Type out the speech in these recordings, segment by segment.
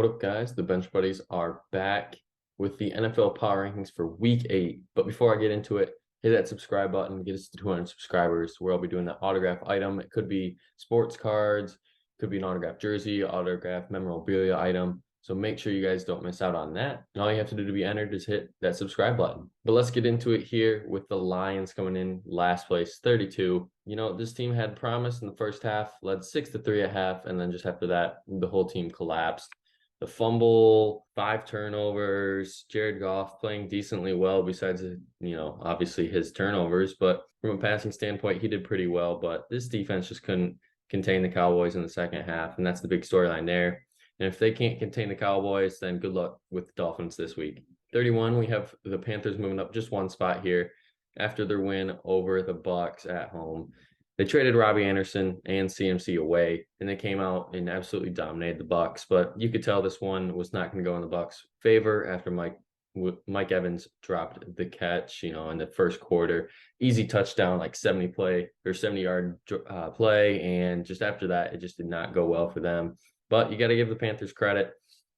up, guys? The Bench Buddies are back with the NFL Power Rankings for Week 8. But before I get into it, hit that subscribe button, get us to 200 subscribers, where I'll be doing that autograph item. It could be sports cards, could be an autograph jersey, autograph memorabilia item. So make sure you guys don't miss out on that. And all you have to do to be entered is hit that subscribe button. But let's get into it here with the Lions coming in last place, 32. This team had promise in the first half, led 6-3 at half, and then just after that, the whole team collapsed. The fumble, 5 turnovers, Jared Goff playing decently well besides, obviously his turnovers. But from a passing standpoint, he did pretty well. But this defense just couldn't contain the Cowboys in the second half, and that's the big storyline there. And if they can't contain the Cowboys, then good luck with the Dolphins this week. 31, we have the Panthers moving up just one spot here after their win over the Bucs at home. They traded Robbie Anderson and CMC away, and they came out and absolutely dominated the Bucs. But you could tell this one was not going to go in the Bucs' favor after Mike Evans dropped the catch, in the first quarter. Easy touchdown, like 70-yard play, and just after that, it just did not go well for them. But you got to give the Panthers credit.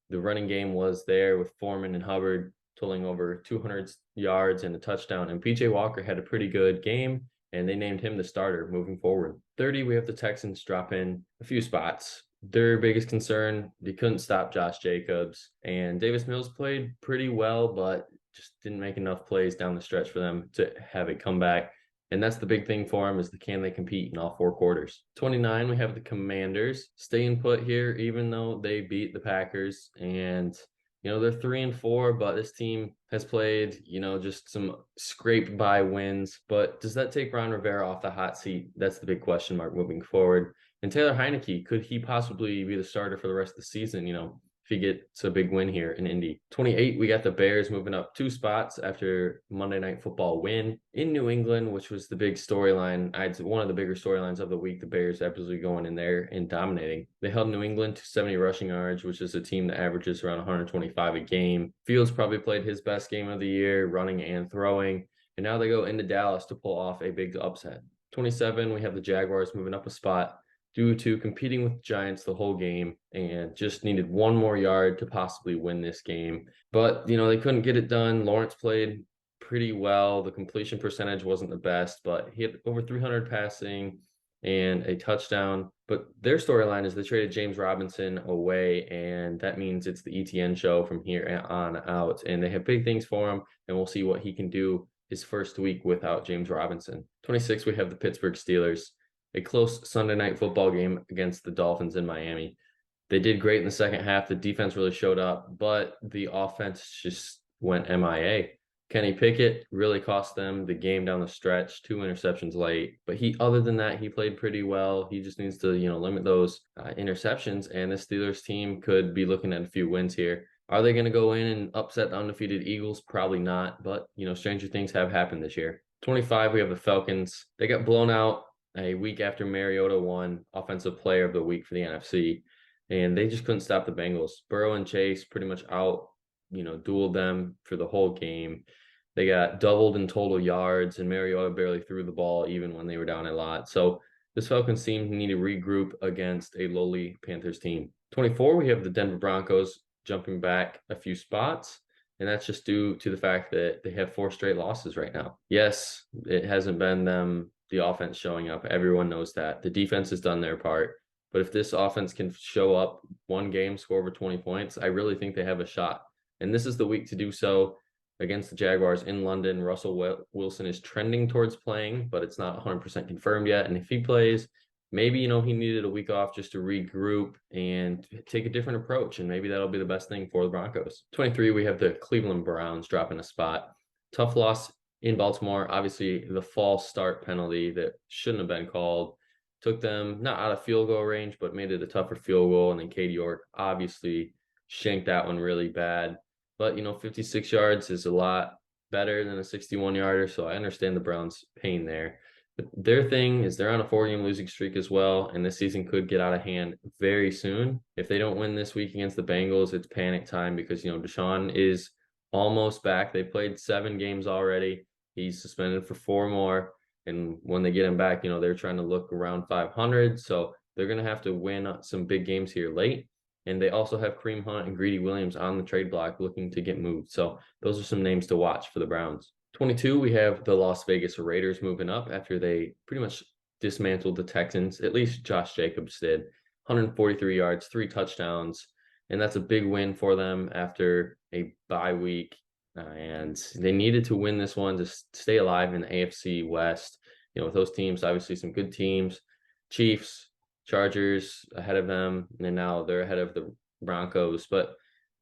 The running game was there with Foreman and Hubbard totaling over 200 yards and a touchdown. And PJ Walker had a pretty good game, and they named him the starter moving forward. 30, we have the Texans drop in a few spots. Their biggest concern, they couldn't stop Josh Jacobs. And Davis Mills played pretty well, but just didn't make enough plays down the stretch for them to have a comeback. And that's the big thing for them is can they compete in all 4 quarters. 29, we have the Commanders staying put here, even though they beat the Packers. And, they're 3-4, but this team has played, just some scraped by wins. But does that take Ron Rivera off the hot seat? That's the big question mark moving forward. And Taylor Heinicke, could he possibly be the starter for the rest of the season, if he gets a big win here in Indy? 28, we got the Bears moving up 2 spots after Monday Night Football win in New England, which was the big storyline. I'd say one of the bigger storylines of the week. The Bears absolutely going in there and dominating. They held New England to 70 rushing yards, which is a team that averages around 125 a game. Fields probably played his best game of the year, running and throwing. And now they go into Dallas to pull off a big upset. 27, we have the Jaguars moving up a spot due to competing with the Giants the whole game and just needed 1 more yard to possibly win this game. But, they couldn't get it done. Lawrence played pretty well. The completion percentage wasn't the best, but he had over 300 passing and a touchdown. But their storyline is they traded James Robinson away, and that means it's the ETN show from here on out. And they have big things for him, and we'll see what he can do his first week without James Robinson. 26, we have the Pittsburgh Steelers. A close Sunday night football game against the Dolphins in Miami. They did great in the second half. The defense really showed up, but the offense just went MIA. Kenny Pickett really cost them the game down the stretch, 2 interceptions late. But other than that, he played pretty well. He just needs to, limit those interceptions, and the Steelers team could be looking at a few wins here. Are they going to go in and upset the undefeated Eagles? Probably not, but, stranger things have happened this year. 25, we have the Falcons. They got blown out a week after Mariota won Offensive Player of the Week for the NFC, and they just couldn't stop the Bengals. Burrow and Chase pretty much dueled them for the whole game. They got doubled in total yards, and Mariota barely threw the ball even when they were down a lot. So this Falcons team need to regroup against a lowly Panthers team. 24, we have the Denver Broncos jumping back a few spots, and that's just due to the fact that they have 4 straight losses right now. Yes, it hasn't been them, the offense showing up. Everyone knows that. The defense has done their part. But if this offense can show up one game, score over 20 points, I really think they have a shot. And this is the week to do so against the Jaguars in London. Russell Wilson is trending towards playing, but it's not 100% confirmed yet. And if he plays, maybe, he needed a week off just to regroup and take a different approach. And maybe that'll be the best thing for the Broncos. 23, we have the Cleveland Browns dropping a spot. Tough loss in Baltimore. Obviously, the false start penalty that shouldn't have been called took them not out of field goal range, but made it a tougher field goal. And then Katie York obviously shanked that one really bad. But, 56 yards is a lot better than a 61-yarder. So I understand the Browns' pain there. But their thing is they're on a 4-game losing streak as well. And this season could get out of hand very soon. If they don't win this week against the Bengals, it's panic time because, Deshaun is almost back. They played 7 games already. He's suspended for 4 more. And when they get him back, they're trying to look around 500. So they're going to have to win some big games here late. And they also have Kareem Hunt and Greedy Williams on the trade block looking to get moved. So those are some names to watch for the Browns. 22, we have the Las Vegas Raiders moving up after they pretty much dismantled the Texans. At least Josh Jacobs did. 143 yards, 3 touchdowns. And that's a big win for them after a bye week. And they needed to win this one to stay alive in the AFC West. With those teams, obviously some good teams. Chiefs, Chargers ahead of them, and now they're ahead of the Broncos. But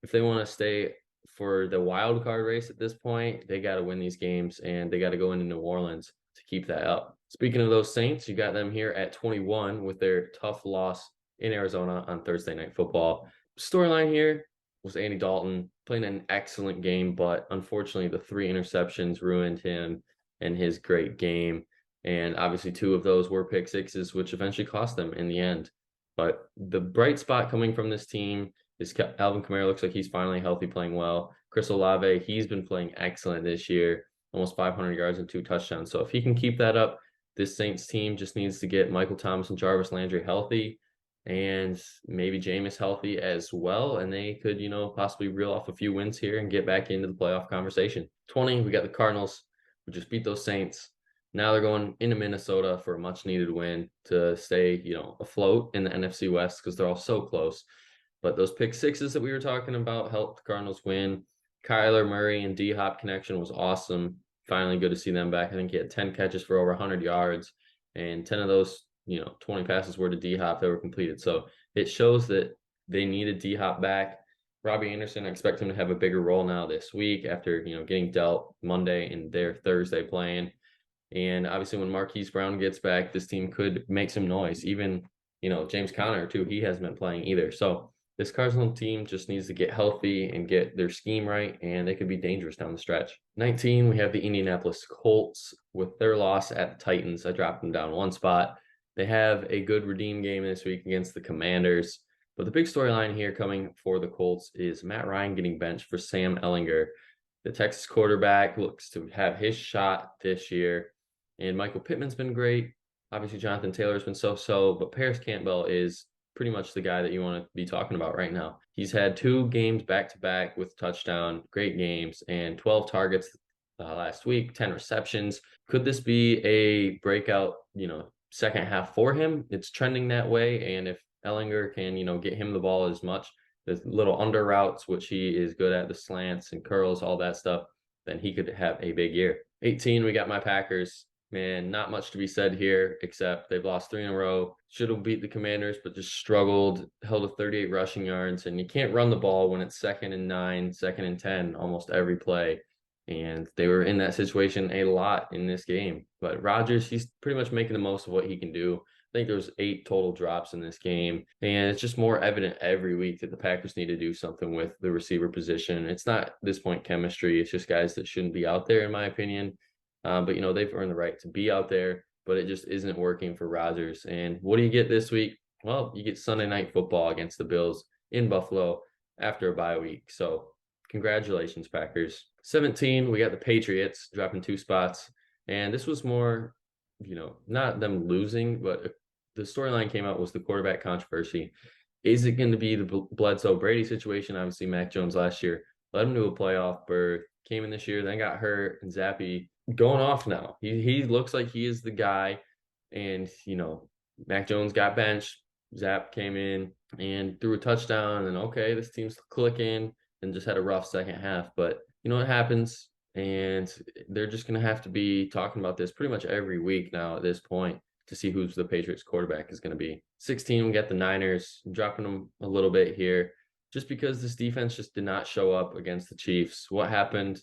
if they want to stay for the wild card race at this point, they got to win these games, and they got to go into New Orleans to keep that up. Speaking of those Saints, you got them here at 21 with their tough loss in Arizona on Thursday Night Football. Storyline here was Andy Dalton playing an excellent game, but unfortunately the 3 interceptions ruined him and his great game. And obviously 2 of those were pick sixes, which eventually cost them in the end. But the bright spot coming from this team is Alvin Kamara. Looks like he's finally healthy, playing well. Chris Olave, he's been playing excellent this year, almost 500 yards and 2 touchdowns. So if he can keep that up, this Saints team just needs to get Michael Thomas and Jarvis Landry healthy, and maybe Jameis healthy as well, and they could, possibly reel off a few wins here and get back into the playoff conversation. 20, we got the Cardinals, who just beat those Saints. Now they're going into Minnesota for a much-needed win to stay, afloat in the NFC West because they're all so close. But those pick sixes that we were talking about helped the Cardinals win. Kyler Murray and D-Hop connection was awesome. Finally good to see them back. I think he had 10 catches for over 100 yards, and 10 of those 20 passes were to D-Hop that were completed. So it shows that they needed D-Hop back. Robbie Anderson, I expect him to have a bigger role now this week after, getting dealt Monday and their Thursday playing. And obviously when Marquise Brown gets back, this team could make some noise. Even, James Conner too, he hasn't been playing either. So this Cardinals team just needs to get healthy and get their scheme right, and they could be dangerous down the stretch. 19, we have the Indianapolis Colts with their loss at the Titans. I dropped them down 1 spot. They have a good redeem game this week against the Commanders. But the big storyline here coming for the Colts is Matt Ryan getting benched for Sam Ehlinger. The Texas quarterback looks to have his shot this year. And Michael Pittman's been great. Obviously, Jonathan Taylor's been so-so. But Paris Campbell is pretty much the guy that you want to be talking about right now. He's had 2 games back-to-back with touchdown, great games, and 12 targets last week, 10 receptions. Could this be a breakout, second half for him? It's trending that way, and if Ehlinger can, get him the ball as much, the little under routes, which he is good at, the slants and curls, all that stuff, then he could have a big year. 18, we got my Packers. Man, not much to be said here, except they've lost 3 in a row. Should have beat the Commanders, but just struggled, held to 38 rushing yards, and you can't run the ball when it's 2nd and 9, 2nd and 10 almost every play. And they were in that situation a lot in this game. But Rodgers, he's pretty much making the most of what he can do. I think there was 8 total drops in this game. And it's just more evident every week that the Packers need to do something with the receiver position. It's not, at this point, chemistry. It's just guys that shouldn't be out there, in my opinion. But, they've earned the right to be out there. But it just isn't working for Rodgers. And what do you get this week? Well, you get Sunday Night Football against the Bills in Buffalo after a bye week. So congratulations, Packers. 17, we got the Patriots dropping 2 spots. And this was more, not them losing, but the storyline came out was the quarterback controversy. Is it going to be the Bledsoe-Brady situation? Obviously, Mac Jones last year led him to a playoff berth, came in this year, then got hurt, and Zappe going off now. He looks like he is the guy. And, Mac Jones got benched. Zappe came in and threw a touchdown. And, okay, this team's clicking, and just had a rough second half. But it happens, and they're just going to have to be talking about this pretty much every week now at this point to see who's the Patriots quarterback is going to be. 16, we got the Niners. I'm dropping them a little bit here just because this defense just did not show up against the Chiefs. What happened?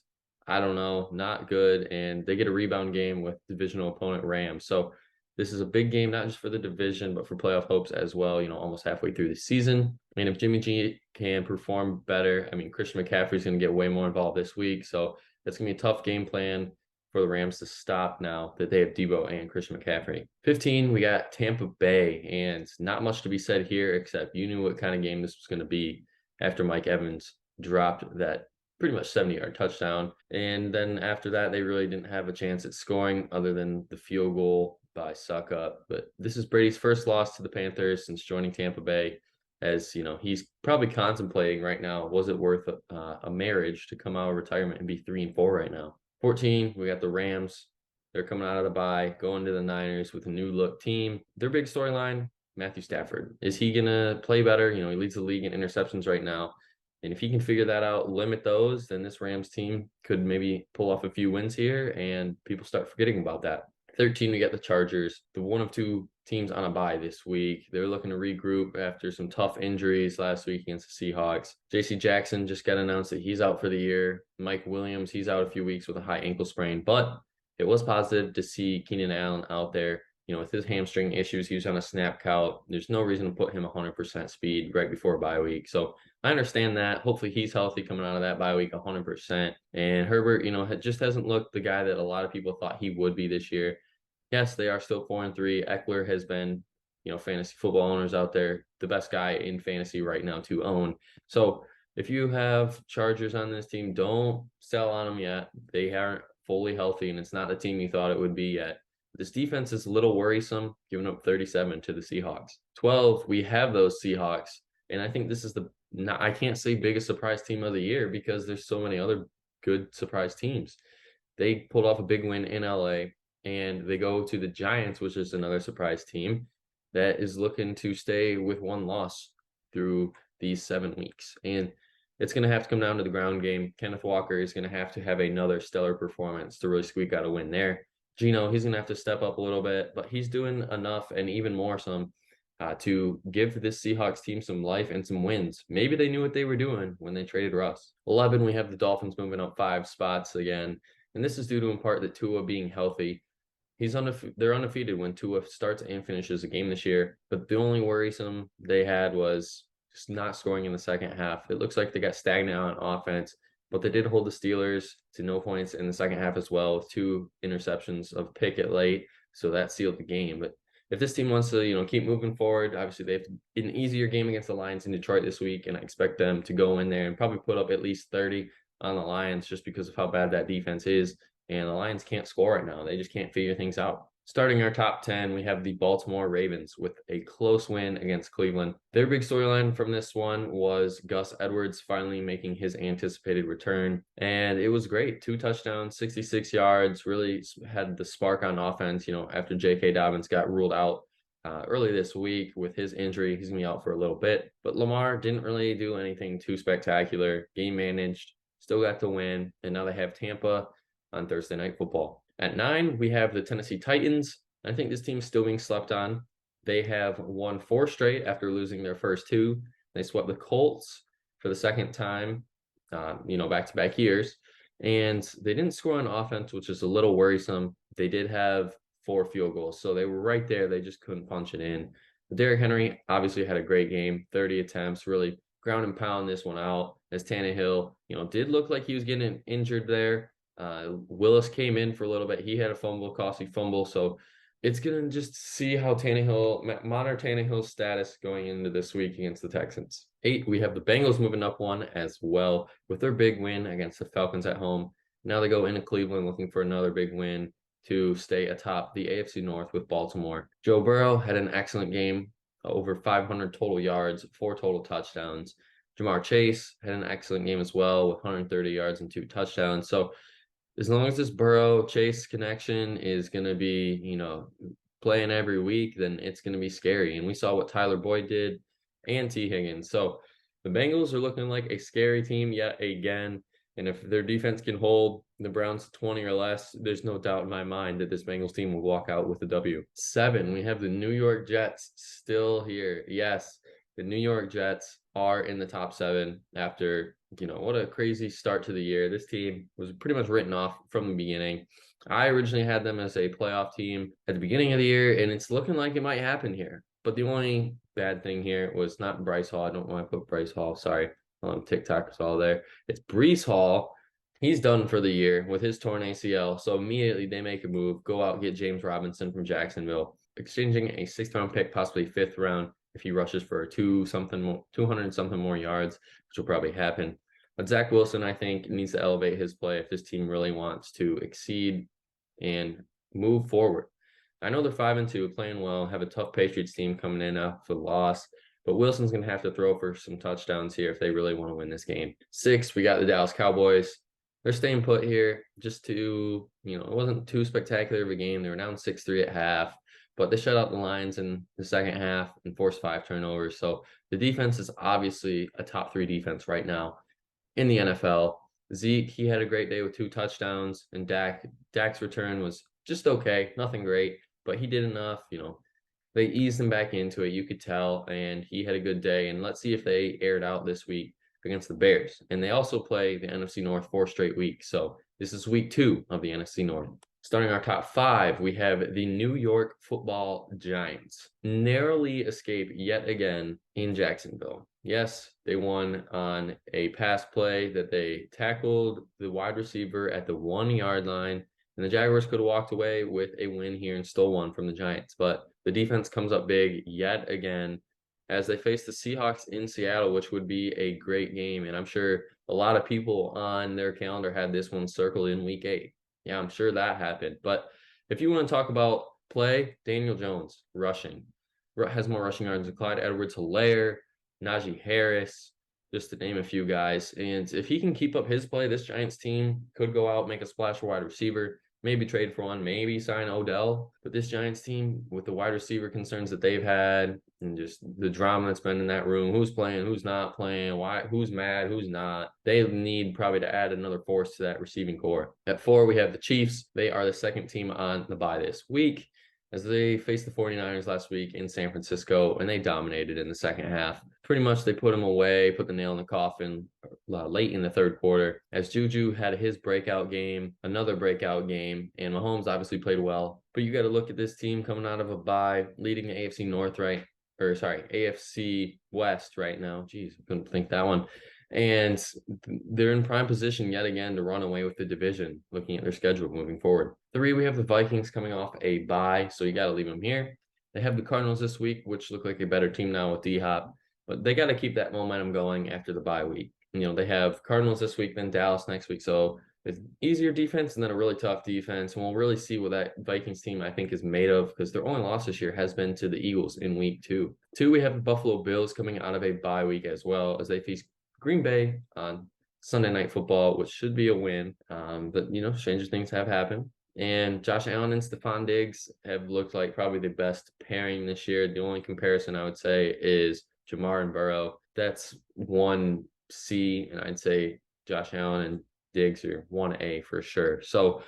I don't know. Not good, and they get a rebound game with divisional opponent Rams. So this is a big game, not just for the division, but for playoff hopes as well, almost halfway through the season. And if Jimmy G can perform better, Christian McCaffrey's going to get way more involved this week. So that's going to be a tough game plan for the Rams to stop now that they have Debo and Christian McCaffrey. 15, we got Tampa Bay, and not much to be said here, except you knew what kind of game this was going to be after Mike Evans dropped that pretty much 70-yard touchdown. And then after that, they really didn't have a chance at scoring other than the field goal by Suckup. But this is Brady's first loss to the Panthers since joining Tampa Bay as he's probably contemplating right now, was it worth a marriage to come out of retirement and be 3-4 right now. 14, we got the Rams. They're coming out of the bye, going to the Niners with a new look team. Their big storyline, Matthew Stafford. Is he going to play better? He leads the league in interceptions right now. And if he can figure that out, limit those, then this Rams team could maybe pull off a few wins here and people start forgetting about that. 13, we got the Chargers, the one of two teams on a bye this week. They're looking to regroup after some tough injuries last week against the Seahawks. JC Jackson just got announced that he's out for the year. Mike Williams, he's out a few weeks with a high ankle sprain, but it was positive to see Keenan Allen out there. With his hamstring issues, he was on a snap count. There's no reason to put him 100% speed right before a bye week. So I understand that. Hopefully he's healthy coming out of that bye week 100%. And Herbert, just hasn't looked the guy that a lot of people thought he would be this year. Yes, they are still 4-3. Eckler has been, fantasy football owners out there, the best guy in fantasy right now to own. So if you have Chargers on this team, don't sell on them yet. They aren't fully healthy, and it's not the team you thought it would be yet. This defense is a little worrisome, giving up 37 to the Seahawks. 12, we have those Seahawks, and I think this is I can't say biggest surprise team of the year because there's so many other good surprise teams. They pulled off a big win in LA, and they go to the Giants, which is another surprise team that is looking to stay with one loss through these 7 weeks. And it's going to have to come down to the ground game. Kenneth Walker is going to have another stellar performance to really squeak out a win there. Geno, he's going to have to step up a little bit, but he's doing enough and even more to give this Seahawks team some life and some wins. Maybe they knew what they were doing when they traded Russ. 11, we have the Dolphins moving up 5 spots again, and this is due to in part that Tua being healthy. They're undefeated when Tua starts and finishes a game this year, but the only worrisome they had was just not scoring in the second half. It looks like they got stagnant on offense, but they did hold the Steelers to no points in the second half as well, with 2 interceptions of Pickett late, so that sealed the game. But if this team wants to, keep moving forward, obviously they have an easier game against the Lions in Detroit this week, and I expect them to go in there and probably put up at least 30 on the Lions just because of how bad that defense is. And the Lions can't score right now. They just can't figure things out. Starting our top 10, we have the Baltimore Ravens with a close win against Cleveland. Their big storyline from this one was Gus Edwards finally making his anticipated return. And it was great. 2 touchdowns, 66 yards, really had the spark on offense, after J.K. Dobbins got ruled out early this week with his injury. He's going to be out for a little bit. But Lamar didn't really do anything too spectacular. Game managed, still got to win. And now they have Tampa on Thursday Night Football. At 9, we have the Tennessee Titans. I think this team's still being slept on. They have won 4 straight after losing their first 2. They swept the Colts for the second time, back-to-back years. And they didn't score on offense, which is a little worrisome. They did have 4 field goals, so they were right there. They just couldn't punch it in. Derrick Henry obviously had a great game, 30 attempts, really ground and pound this one out, as Tannehill, did look like he was getting injured there. Willis came in for a little bit. He had a costly fumble. So it's going to just see how monitor Tannehill's status going into this week against the Texans. 8, we have the Bengals moving up 1 as well with their big win against the Falcons at home. Now they go into Cleveland looking for another big win to stay atop the AFC North with Baltimore. Joe Burrow had an excellent game, over 500 total yards, 4 total touchdowns. Jamar Chase had an excellent game as well with 130 yards and 2 touchdowns. So as long as this Burrow-Chase connection is going to be, playing every week, then it's going to be scary. And we saw what Tyler Boyd did and T. Higgins. So the Bengals are looking like a scary team yet again. And if their defense can hold the Browns to 20 or less, there's no doubt in my mind that this Bengals team will walk out with a W. 7, we have the New York Jets still here. Yes, the New York Jets are in the top 7 after, what a crazy start to the year. This team was pretty much written off from the beginning. I originally had them as a playoff team at the beginning of the year, and it's looking like it might happen here. But the only bad thing here was not Bryce Hall. I don't want to put Bryce Hall. Sorry. TikTok was all there. It's Breece Hall. He's done for the year with his torn ACL. So immediately they make a move, go out and get James Robinson from Jacksonville, exchanging a 6th round pick, possibly 5th round, if he rushes for 200-something more yards, which will probably happen. But Zach Wilson, I think, needs to elevate his play if this team really wants to exceed and move forward. I know they're 5-2, playing well, have a tough Patriots team coming in after the loss. but Wilson's going to have to throw for some touchdowns here if they really want to win this game. 6, we got the Dallas Cowboys. They're staying put here just to, it wasn't too spectacular of a game. They were down 6-3 at half, but they shut out the Lions in the second half and forced 5 turnovers. So the defense is obviously a top 3 defense right now in the NFL. Zeke, he had a great day with 2 touchdowns, and Dak's return was just okay, nothing great, but he did enough. They eased him back into it, you could tell, and he had a good day. And let's see if they aired out this week against the Bears. And they also play the NFC North 4 straight weeks. So this is week 2 of the NFC North. Starting our top 5, we have the New York Football Giants. Narrowly escape yet again in Jacksonville. Yes, they won on a pass play that they tackled the wide receiver at the 1-yard line. And the Jaguars could have walked away with a win here and stole one from the Giants. But the defense comes up big yet again as they face the Seahawks in Seattle, which would be a great game. And I'm sure a lot of people on their calendar had this one circled in week 8. Yeah, I'm sure that happened. But if you want to talk about play, Daniel Jones rushing has more rushing yards than Clyde Edwards-Helaire, Najee Harris, just to name a few guys. And if he can keep up his play, this Giants team could go out, make a splash for wide receiver, maybe trade for one, maybe sign Odell. But this Giants team, with the wide receiver concerns that they've had and just the drama that's been in that room, who's playing, who's not playing, who's mad, who's not, they need probably to add another force to that receiving core. At 4, we have the Chiefs. They are the second team on the bye this week, as they faced the 49ers last week in San Francisco, and they dominated in the second half. Pretty much they put them away, put the nail in the coffin late in the third quarter, as Juju had his breakout game, another breakout game, and Mahomes obviously played well. But you got to look at this team coming out of a bye, leading the AFC North AFC West right now. Jeez, I couldn't think that one. And they're in prime position yet again to run away with the division, looking at their schedule moving forward. 3, we have the Vikings coming off a bye, so you got to leave them here. They have the Cardinals this week, which look like a better team now with D-Hop, but they got to keep that momentum going after the bye week. They have Cardinals this week, then Dallas next week, so it's easier defense and then a really tough defense, and we'll really see what that Vikings team, I think, is made of, because their only loss this year has been to the Eagles in week 2. 2, we have the Buffalo Bills coming out of a bye week as well, as they face Green Bay on Sunday Night Football, which should be a win. But stranger things have happened. And Josh Allen and Stephon Diggs have looked like probably the best pairing this year. The only comparison I would say is Jamar and Burrow. That's 1C, and I'd say Josh Allen and Diggs are 1A for sure. So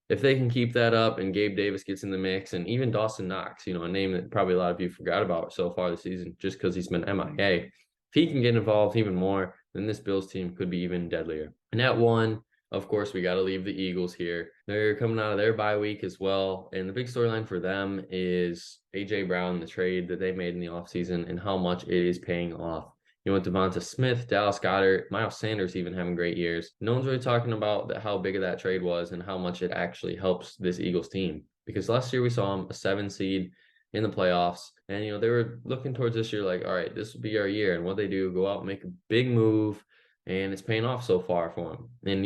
if they can keep that up and Gabe Davis gets in the mix, and even Dawson Knox, a name that probably a lot of you forgot about so far this season just because he's been MIA. If he can get involved even more, then this Bills team could be even deadlier. And at 1, of course, we got to leave the Eagles here. They're coming out of their bye week as well. And the big storyline for them is A.J. Brown, the trade that they made in the offseason, and how much it is paying off. With Devonta Smith, Dallas Goedert, Miles Sanders even having great years. No one's really talking about how big of that trade was and how much it actually helps this Eagles team. Because last year we saw them a 7 seed in the playoffs. And, they were looking towards this year like, all right, this will be our year. And what they do, go out and make a big move. And it's paying off so far for them. And,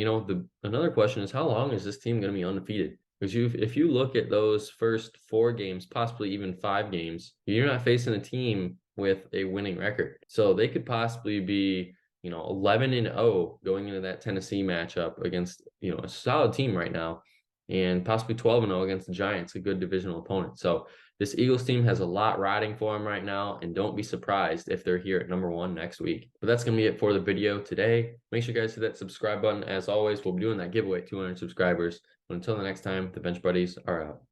another question is, how long is this team going to be undefeated? Because if you look at those first 4 games, possibly even 5 games, you're not facing a team with a winning record. So they could possibly be, 11-0 going into that Tennessee matchup against, a solid team right now, and possibly 12-0 against the Giants, a good divisional opponent. So this Eagles team has a lot riding for them right now, and don't be surprised if they're here at number 1 next week. But that's going to be it for the video today. Make sure you guys hit that subscribe button. As always, we'll be doing that giveaway, 200 subscribers. But until the next time, the Bench Buddies are out.